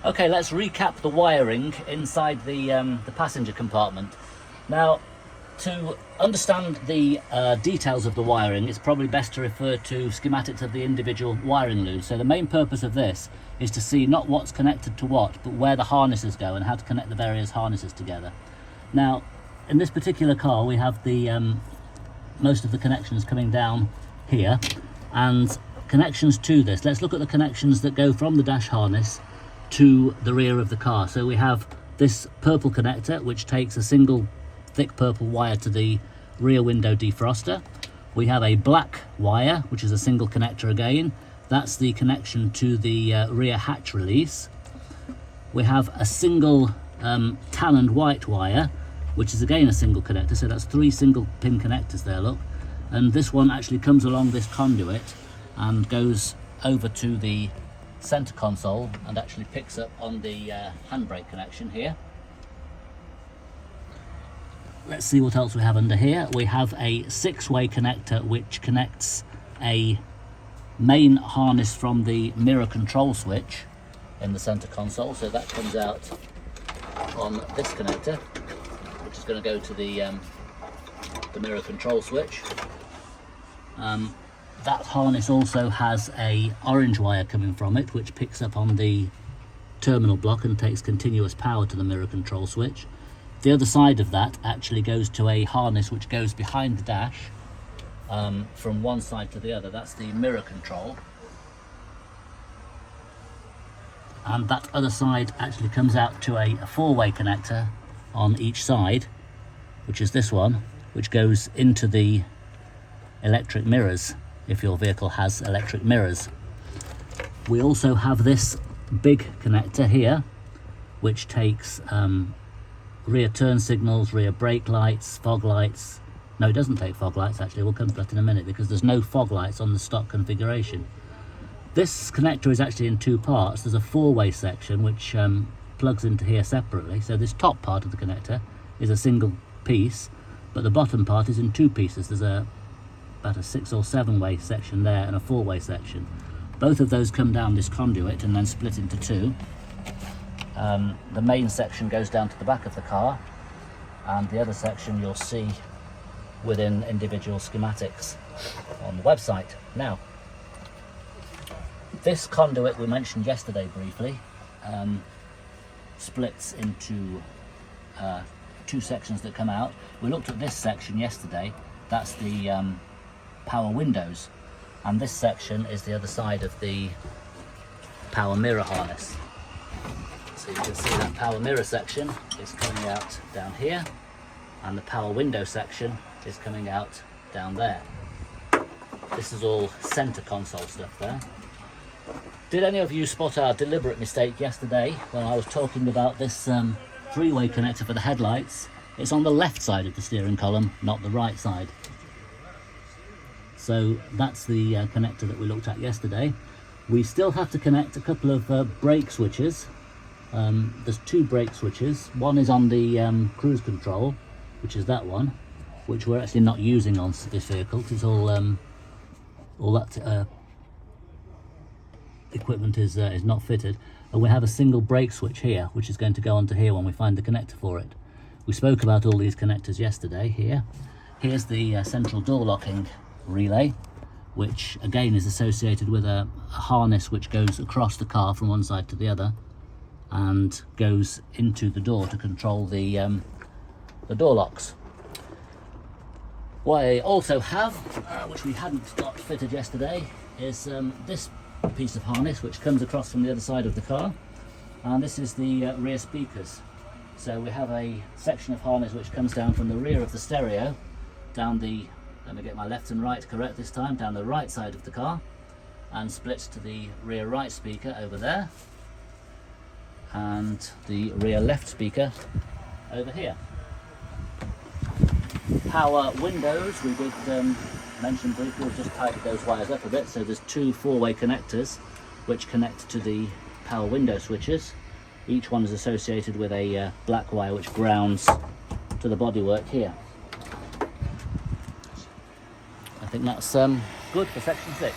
Okay, let's recap the wiring inside the passenger compartment. Now, to understand the details of the wiring, it's probably best to refer to schematics of the individual wiring looms. So the main purpose of this is to see not what's connected to what, but where the harnesses go and how to connect the various harnesses together. Now, in this particular car, we have the most of the connections coming down here, and connections to this. Let's look at the connections that go from the dash harness to the rear of the car. So we have this purple connector, which takes a single thick purple wire to the rear window defroster. We have a black wire, which is a single connector again. That's the connection to the rear hatch release. We have a single tan and white wire, which is again a single connector. So that's 3 single pin connectors there, look. And this one actually comes along this conduit and goes over to the center console and actually picks up on the handbrake connection here. Let's see what else we have under here. We have a 6-way connector which connects a main harness from the mirror control switch in the center console. So that comes out on this connector, which is going to go to the mirror control switch. That harness also has a orange wire coming from it, which picks up on the terminal block and takes continuous power to the mirror control switch. The other side of that actually goes to a harness which goes behind the dash from one side to the other. That's the mirror control. And that other side actually comes out to a 4-way connector on each side, which is this one, which goes into the electric mirrors, if your vehicle has electric mirrors. We also have this big connector here, which takes rear turn signals, rear brake lights, fog lights. No, it doesn't take fog lights actually, we'll come to that in a minute because there's no fog lights on the stock configuration. This connector is actually in 2 parts. There's a 4-way section which plugs into here separately. So this top part of the connector is a single piece, but the bottom part is in 2 pieces. There's about a 6 or 7-way section there and a 4-way section. Both of those come down this conduit and then split into 2. The main section goes down to the back of the car, and the other section you'll see within individual schematics on the website. Now, this conduit we mentioned yesterday briefly splits into 2 sections that come out. We looked at this section yesterday. That's the power windows, and this section is the other side of the power mirror harness. So you can see that power mirror section is coming out down here, and the power window section is coming out down there. This is all center console stuff there. Did any of you spot our deliberate mistake yesterday when I was talking about this 3-way connector for the headlights? It's on the left side of the steering column, not the right side. So that's the connector that we looked at yesterday. We still have to connect a couple of brake switches. There's 2 brake switches. One is on the cruise control, which is that one, which we're actually not using on this vehicle because all that equipment is not fitted. And we have a single brake switch here, which is going to go onto here when we find the connector for it. We spoke about all these connectors yesterday here. Here's the central door locking relay, which again is associated with a harness which goes across the car from one side to the other and goes into the door to control the door locks. What I also have, which we hadn't got fitted yesterday, is this piece of harness which comes across from the other side of the car, and this is the rear speakers. So we have a section of harness which comes down from the rear of the stereo down the, let me get my left and right correct this time, down the right side of the car, and splits to the rear right speaker over there and the rear left speaker over here. Power windows, we did mention briefly, we've just tightened those wires up a bit. So there's 2 4-way connectors which connect to the power window switches. Each one is associated with a black wire which grounds to the bodywork here. I think that's good for section 6.